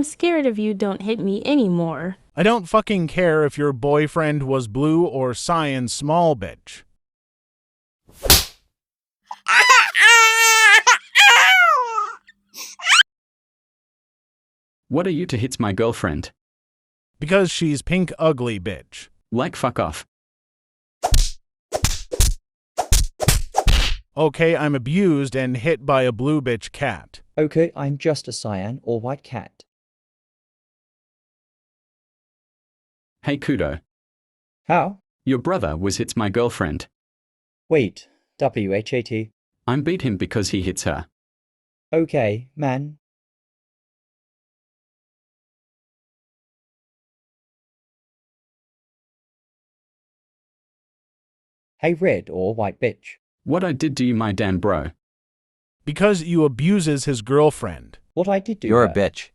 I'm scared of you. Don't hit me anymore. I don't fucking care if your boyfriend was blue or cyan small bitch. What are you to hit my girlfriend? Because she's pink ugly bitch. Like fuck off. Okay, I'm abused and hit by a blue bitch cat. Okay, I'm just a cyan or white cat. Hey Kudo. How? Your brother was hits my girlfriend. Wait, WHAT. I'm beat him because he hits her. Okay, man. Hey red or white bitch. What I did to you, my damn bro? Because you abuses his girlfriend. What I did do You're her. a bitch.